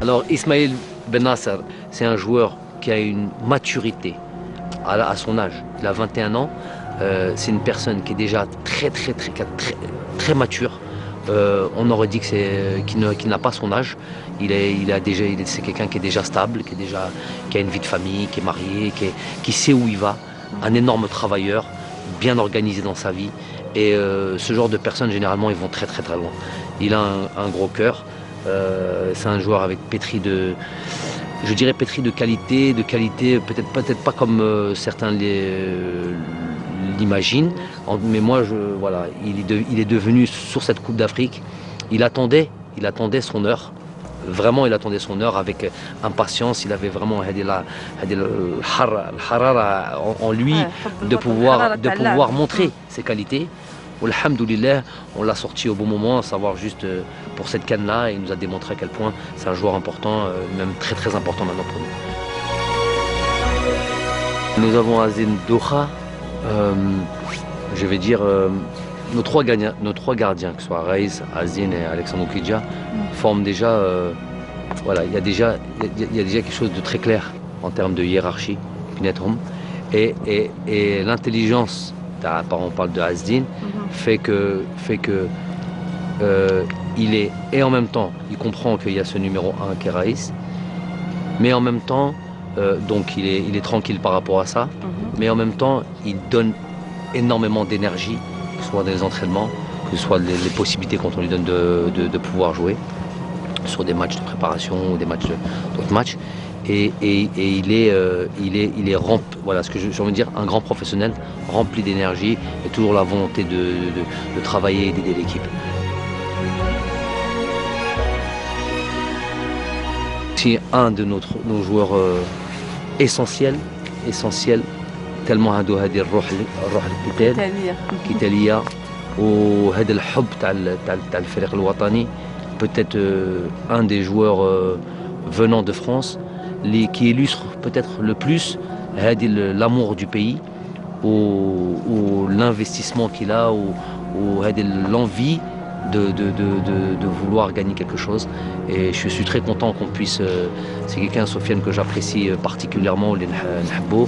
Alors Ismaël Ben Nasser, c'est un joueur qui a une maturité à son âge. Il a 21 ans. C'est une personne qui est déjà très mature. On aurait dit qu'il n'a pas son âge. C'est quelqu'un qui est déjà stable, qui a une vie de famille, qui est marié, qui sait où il va. Un énorme travailleur, bien organisé dans sa vie. Et ce genre de personnes, généralement, ils vont très loin. Il a un gros cœur. C'est un joueur pétri de qualité, peut-être pas comme certains l'imaginent. Mais moi, voilà, il est devenu sur cette Coupe d'Afrique. Il attendait son heure. Vraiment, il attendait son heure avec impatience. Il avait vraiment en lui de pouvoir montrer ses qualités. Alhamdoulilah, on l'a sorti au bon moment, à savoir juste pour cette canne-là, et il nous a démontré à quel point c'est un joueur important, même très important maintenant pour nous. Nous avons Azine Doha, je vais dire, nos trois gardiens, que ce soit Reis, Azine et Alexandre Oukidja, forment déjà, voilà, il y a déjà quelque chose de très clair en termes de hiérarchie, et l'intelligence. On parle de Azdine, fait que il est, et en même temps, il comprend qu'il y a ce numéro 1 qui est Raïs, mais en même temps, donc il est tranquille par rapport à ça, mais en même temps, il donne énormément d'énergie, que ce soit dans les entraînements, que ce soit les possibilités qu'on lui donne de pouvoir jouer sur des matchs de préparation ou des matchs d'autres matchs. Et il est rempli, voilà ce que j'ai envie de dire, un grand professionnel rempli d'énergie et toujours la volonté de travailler et d'aider l'équipe. C'est un de nos joueurs essentiels, tellement عنده هذه الروح القتالية وهذا الحب تاع الفريق الوطني. Peut-être un des joueurs venant de France qui illustre peut-être le plus l'amour du pays ou l'investissement qu'il a ou l'envie de vouloir gagner quelque chose. Et je suis très content qu'on puisse... c'est quelqu'un, Sofiane, que j'apprécie particulièrement, اللي نحبه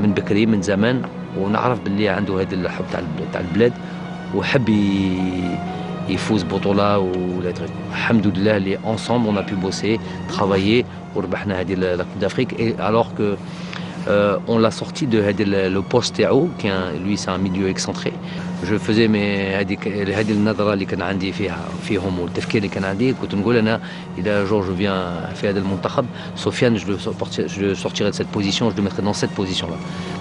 من بكري من زمان ونعرف باللي عنده هذا الحب تاع البلاد وحب يفوز بطولة ولا truc. Alhamdoulilah, ensemble on a pu bosser, travailler وربحنا هذه la Coupe d'Afrique, et alors que on l'a sorti de le poste Théo, qui lui c'est un milieu excentré. Je faisais هذه النظرة اللي كان عندي فيهم والتفكير اللي كان عندي، كنت نقول أنا إذا jour je viens في هذا المنتخب Sofiane, je le sortirai de cette position, je le mettrai dans cette position-là.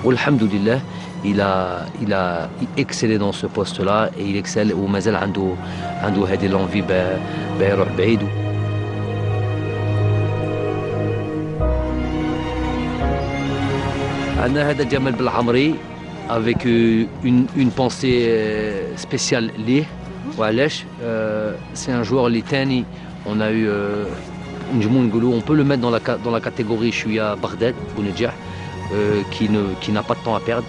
Alhamdoulilah, il a excellé dans ce poste-là et il excelle ومازال عنده هذه l'envie يروح بعيد. عندنا هذا جمال بالعمري avec une pensée spéciale ليه وعلاش. C'est un joueur اللي تاني on a eu نجمو نقولوا on peut le mettre dans la catégorie شوية بغداد بونجاح qui n'a pas de temps à perdre.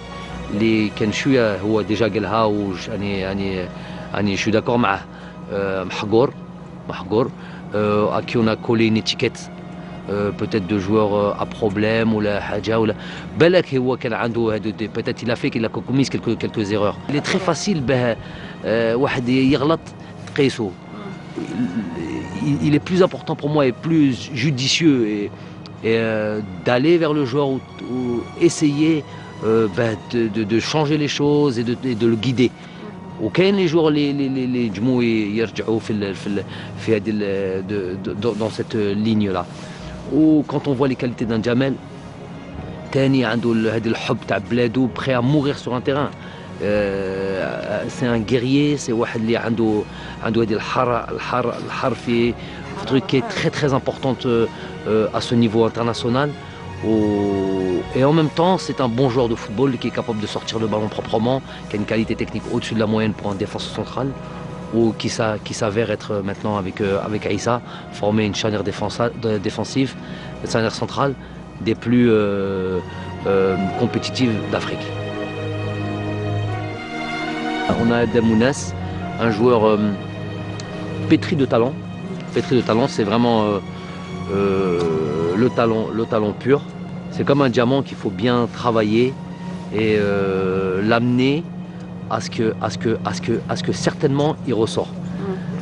اللي كان شوية هو ديجا قالها واني je suis d'accord معاه محقور à qui on a collé une étiquette peut-être de joueurs à problème ou la haja ou la بالك هو كان عنده هادو peut-être il a fait qu'il a commis quelques erreurs. Il est très facile واحد يغلط تقيسو. Il est plus important pour moi et plus judicieux et d'aller vers le joueur ou essayer de changer les choses et de le guider. وكاين les joueurs اللي ينجموا يرجعوا في هذه dans cette ligne là. Ou quand on voit les qualités d'un Jamel, تاني عنده هذا الحب تاع بلادو, prêt à mourir sur un terrain. C'est un guerrier, c'est واحد اللي عنده هذه الحر في truc qui est très importante à ce niveau international. Et en même temps, c'est un bon joueur de football qui est capable de sortir le ballon proprement, qui a une qualité technique au-dessus de la moyenne pour un défenseur central, ou qui s'avère être maintenant avec Aïssa, former une charnière défensive, une charnière centrale des plus compétitives d'Afrique. On a Damounas, un joueur pétri de talent. C'est vraiment le talent pur. C'est comme un diamant qu'il faut bien travailler et l'amener à ce que certainement il ressort.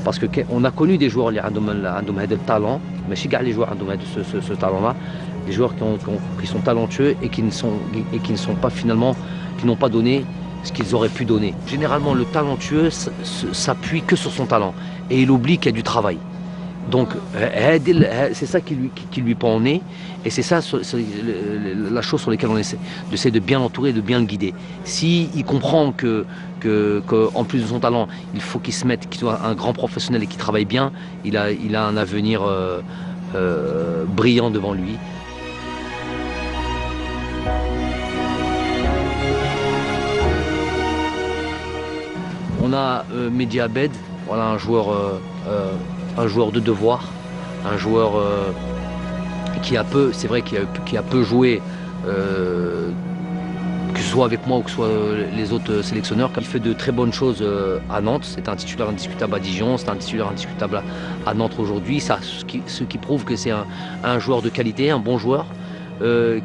Parce qu'on a connu des joueurs qui ont le talent, mais chez les joueurs qui ont ce talent-là, des joueurs qui sont talentueux et qui ne sont pas finalement, qui n'ont pas donné ce qu'ils auraient pu donner. Généralement, le talentueux s'appuie que sur son talent et il oublie qu'il y a du travail. Donc, c'est ça qui lui pend au nez et c'est ça la chose sur laquelle on essaie de bien l'entourer, de bien le guider. S'il comprend qu'en plus de son talent, il faut qu'il se mette, qu'il soit un grand professionnel et qu'il travaille bien, il a un avenir brillant devant lui. On a Mehdi Abed, voilà un joueur de devoir, un joueur qui a peu, c'est vrai qui a peu joué, que ce soit avec moi ou que ce soit les autres sélectionneurs. Il fait de très bonnes choses à Nantes, c'est un titulaire indiscutable à Dijon, c'est un titulaire indiscutable à Nantes aujourd'hui, ce qui prouve que c'est un joueur de qualité, un bon joueur,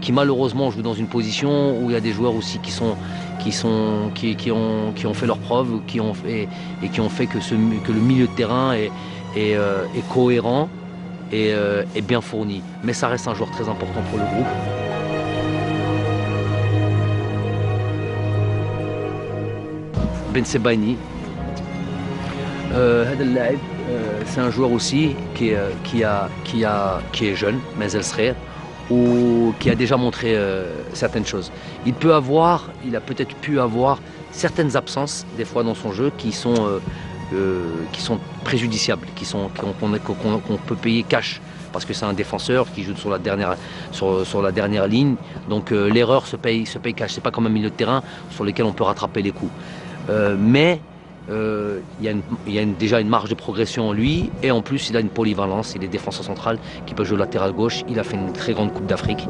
qui malheureusement joue dans une position où il y a des joueurs aussi qui ont fait leurs preuves, qui ont fait que le milieu de terrain est cohérent et bien fourni. Mais ça reste un joueur très important pour le groupe. Ben Sebaini, c'est un joueur aussi qui est jeune, mais elle serait, ou qui a déjà montré certaines choses. Il a peut-être pu avoir certaines absences des fois dans son jeu qui sont préjudiciables, qu'on peut payer cash parce que c'est un défenseur qui joue sur la dernière ligne. Donc l'erreur se paye cash. C'est pas comme un milieu de terrain sur lequel on peut rattraper les coups. Mais il y a déjà une marge de progression en lui et en plus il a une polyvalence, il est défenseur central qui peut jouer latéral gauche, il a fait une très grande Coupe d'Afrique,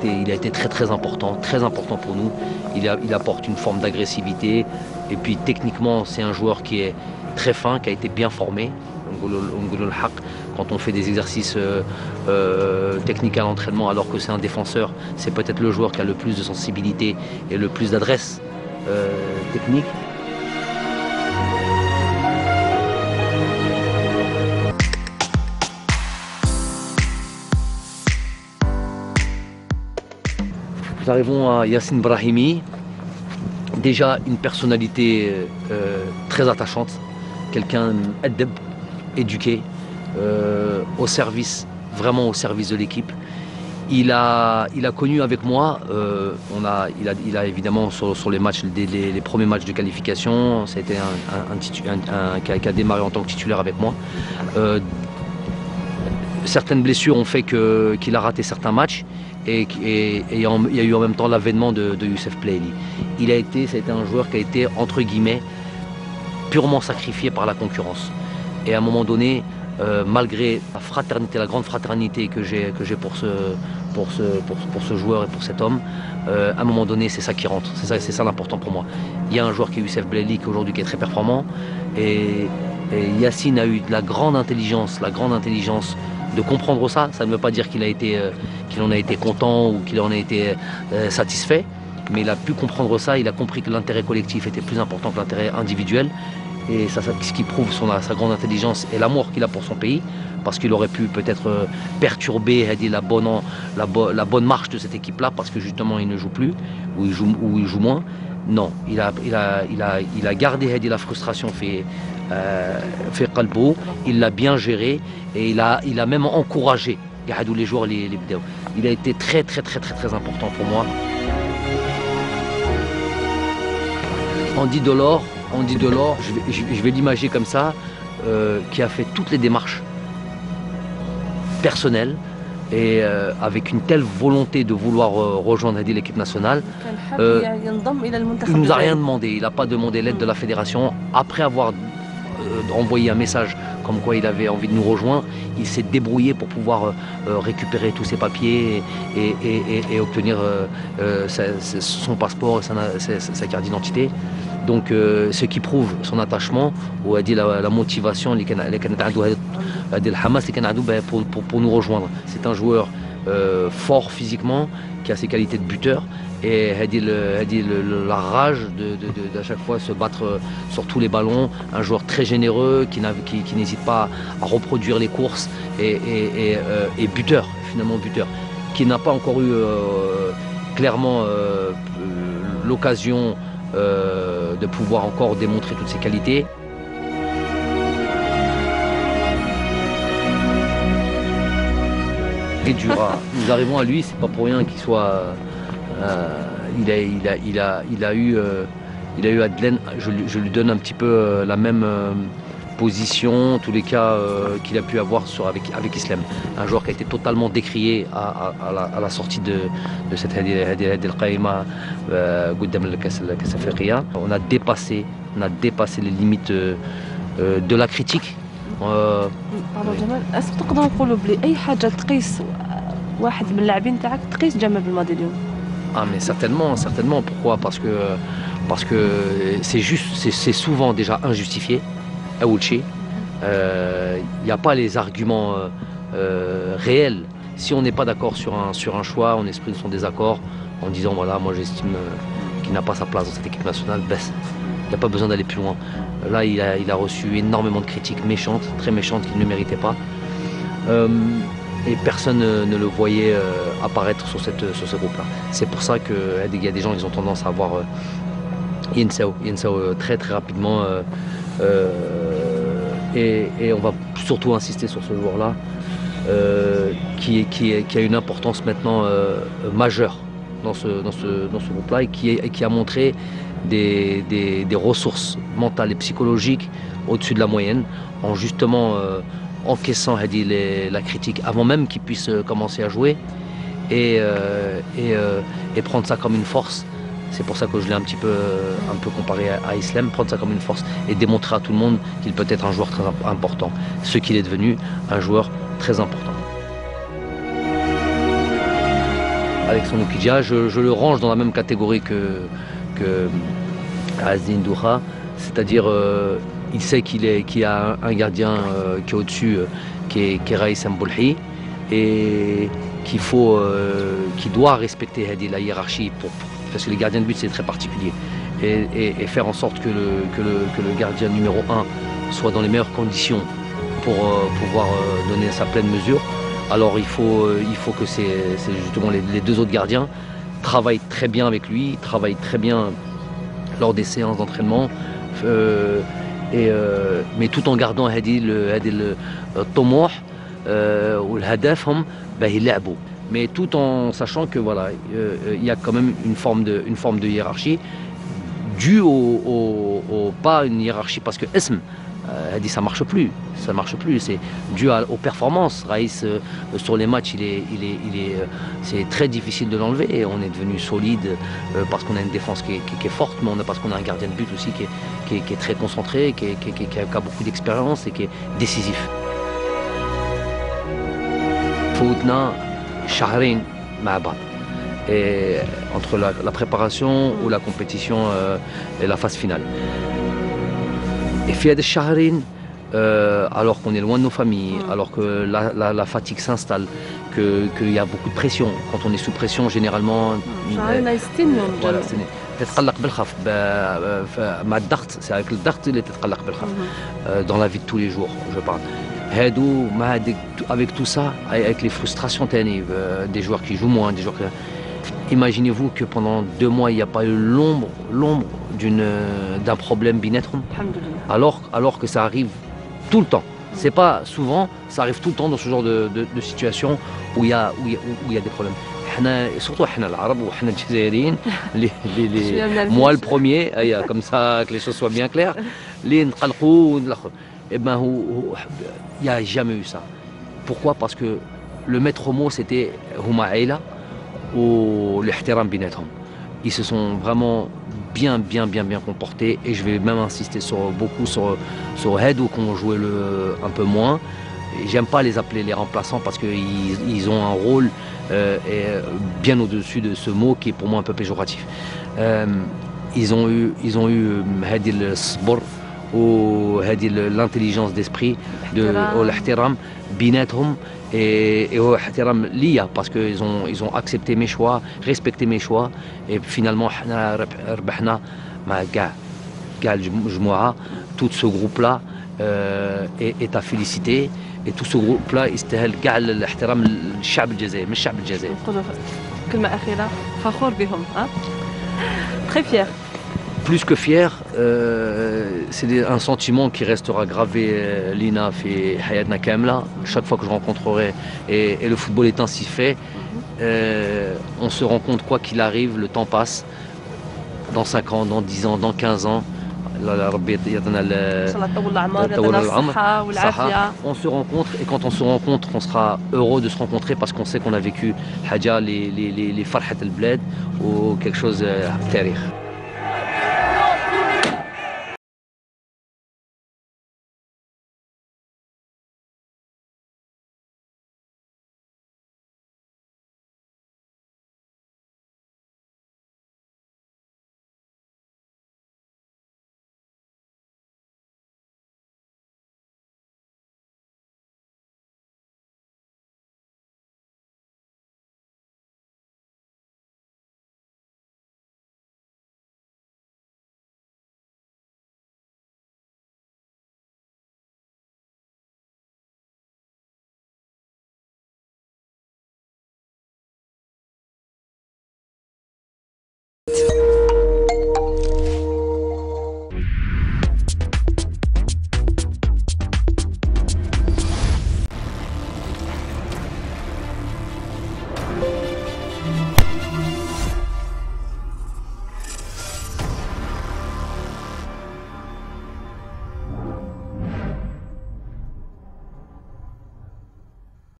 il a été très important pour nous, il apporte une forme d'agressivité et puis techniquement c'est un joueur qui est très fin, qui a été bien formé. Quand on fait des exercices techniques à l'entraînement alors que c'est un défenseur, c'est peut-être le joueur qui a le plus de sensibilité et le plus d'adresse technique. Nous arrivons à Yacine Brahimi, déjà une personnalité très attachante, quelqu'un éduqué, vraiment au service de l'équipe. Il a connu avec moi, il a évidemment sur les matchs, les premiers matchs de qualification, ça a été qui a démarré en tant que titulaire avec moi. Certaines blessures ont fait qu'il a raté certains matchs et il y a eu en même temps l'avènement de Youssef Plaili. Ça a été un joueur qui a été, entre guillemets, purement sacrifié par la concurrence. Et à un moment donné, malgré la fraternité, la grande fraternité que j'ai pour ce joueur et pour cet homme, à un moment donné, c'est ça qui rentre. C'est ça l'important pour moi. Il y a un joueur qui est Youssef Plaili aujourd'hui qui est très performant et Yacine a eu de la grande intelligence de comprendre ça. Ça ne veut pas dire qu'il en a été content ou qu'il en a été satisfait, mais il a pu comprendre ça. Il a compris que l'intérêt collectif était plus important que l'intérêt individuel. Et ce qui prouve sa grande intelligence et l'amour qu'il a pour son pays, parce qu'il aurait pu peut-être perturber la bonne marche de cette équipe-là, parce que justement il ne joue plus, ou il joue moins. Non, il a gardé la frustration fait qalbo, il l'a bien géré et il a même encouragé les joueurs, les vidéos. Il a été très important pour moi. Andy Delors, je vais l'imager comme ça, qui a fait toutes les démarches personnelles et avec une telle volonté de vouloir rejoindre l'équipe nationale. Il ne nous a rien demandé, il n'a pas demandé l'aide de la fédération. Après avoir envoyé un message comme quoi il avait envie de nous rejoindre, il s'est débrouillé pour pouvoir récupérer tous ses papiers et obtenir son passeport et sa carte d'identité. Donc ce qui prouve son attachement ou la motivation pour nous rejoindre. C'est un joueur fort physiquement, qui a ses qualités de buteur et la rage d'à chaque fois se battre sur tous les ballons. Un joueur très généreux qui n'hésite pas à reproduire les courses et buteur, finalement buteur, qui n'a pas encore eu clairement l'occasion de pouvoir encore démontrer toutes ses qualités. Et nous arrivons à lui, c'est pas pour rien qu'il soit. Il a eu Adlen, je lui donne un petit peu la même position, en tous les cas qu'il a pu avoir avec Islam. Un joueur qui a été totalement décrié à la sortie de cette Hadi al-Qaïma قدام الكأس الأفريقية. On a dépassé les limites de la critique. Pardon Jamal, est-ce que تقدروا نقولوا بلي أي حاجة تقيس واحد من اللاعبين تاعك تقيس جمال بلماضي اليوم؟ Ah mais certainement. Pourquoi? Parce que c'est souvent déjà injustifié. Il n'y a pas les arguments réels. Si on n'est pas d'accord sur un choix, on exprime son désaccord en disant voilà, moi j'estime qu'il n'a pas sa place dans cette équipe nationale, baisse. Il n'y a pas besoin d'aller plus loin. Là, il a reçu énormément de critiques méchantes, très méchantes, qu'il ne méritait pas. Et personne ne le voyait apparaître sur ce groupe-là. C'est pour ça qu'il y a des gens qui ont tendance à avoir Yensao très très rapidement. Et on va surtout insister sur ce joueur-là, qui a une importance maintenant majeure dans ce groupe-là et qui a montré des ressources mentales et psychologiques au-dessus de la moyenne, en justement encaissant la critique avant même qu'il puisse commencer à jouer et prendre ça comme une force. C'est pour ça que je l'ai un peu comparé à Islam, prendre ça comme une force et démontrer à tout le monde qu'il peut être un joueur très important, ce qu'il est devenu, un joueur très important. Avec son Oukidja, je le range dans la même catégorie que Azdin Douha, c'est-à-dire il sait qu'il y a un gardien qui est au-dessus, qui est Raïs Mboulhi, et qu'il doit respecter la hiérarchie parce que les gardiens de but c'est très particulier et faire en sorte que le gardien numéro 1 soit dans les meilleures conditions pour pouvoir donner sa pleine mesure. Alors il faut que c'est justement les deux autres gardiens travaillent très bien avec lui, travaillent très bien lors des séances d'entraînement, mais tout en gardant le طموح ou le hadafhom يلعبوا. Mais tout en sachant que voilà, il y a quand même une forme de hiérarchie due pas une hiérarchie parce que Esm ça marche plus, c'est dû aux performances. Raïs sur les matchs, c'est très difficile de l'enlever et on est devenu solide parce qu'on a une défense qui est forte, mais parce qu'on a un gardien de but aussi qui est très concentré, qui a beaucoup d'expérience et qui est décisif. Fautna Shahrin Ma'abad. Et entre la préparation ou la compétition et la phase finale. Et Fiad Shahrin, alors qu'on est loin de nos familles, alors que la fatigue s'installe, qu'il y a beaucoup de pression. Quand on est sous pression, généralement. تتقلق بالخف مع الضغط c'est avec le ضغط اللي تتقلق بالخف dans la vie de tous les jours je parle. Avec tout ça, avec les frustrations des joueurs qui jouent moins, des joueurs imaginez-vous que pendant 2 mois il n'y a pas eu l'ombre d'un problème binetrum, alors que ça arrive tout le temps. C'est pas souvent, ça arrive tout le temps dans ce genre de situation où il y a des problèmes. Surtout les Arabes ou les Algériens, moi le premier, comme ça que les choses soient bien claires, les nqalqou. Eh ben, il n'y a jamais eu ça. Pourquoi? Parce que le maître mot c'était Huma Aïla ou l'ihtiram binethom. Ils se sont vraiment bien comportés et je vais même insister beaucoup sur Hedou qu'on jouait un peu moins. J'aime pas les appeler les remplaçants parce qu'ils ont un rôle bien au-dessus de ce mot qui est pour moi un peu péjoratif. ils ont eu هذه الصبر وهذه l'intelligence d'esprit والاحترام بيناتهم et هو احترام ليا parce que ils ont accepté mes choix, respecté mes choix et finalement حنا ربحنا مع كاع الجماعة. tout ce groupe là est à féliciter et tout ce groupe là يستاهل كاع الاحترام الشعب الجزائري من الشعب الجزائري. نقولوا كلمة أخيرة فخور بهم très fier. Plus que fier, c'est un sentiment qui restera gravé Lina في حياتنا كاملة. Chaque fois que je rencontrerai et le football est ainsi fait, on se rend compte quoi qu'il arrive, le temps passe. Dans 5 ans, dans 10 ans, dans 15 ans, ربي يعطينا الصحة. On se rencontre et quand on se rencontre, on sera heureux de se rencontrer parce qu'on sait qu'on a vécu حاجة les فرحة البلاد ou quelque chose تاريخ.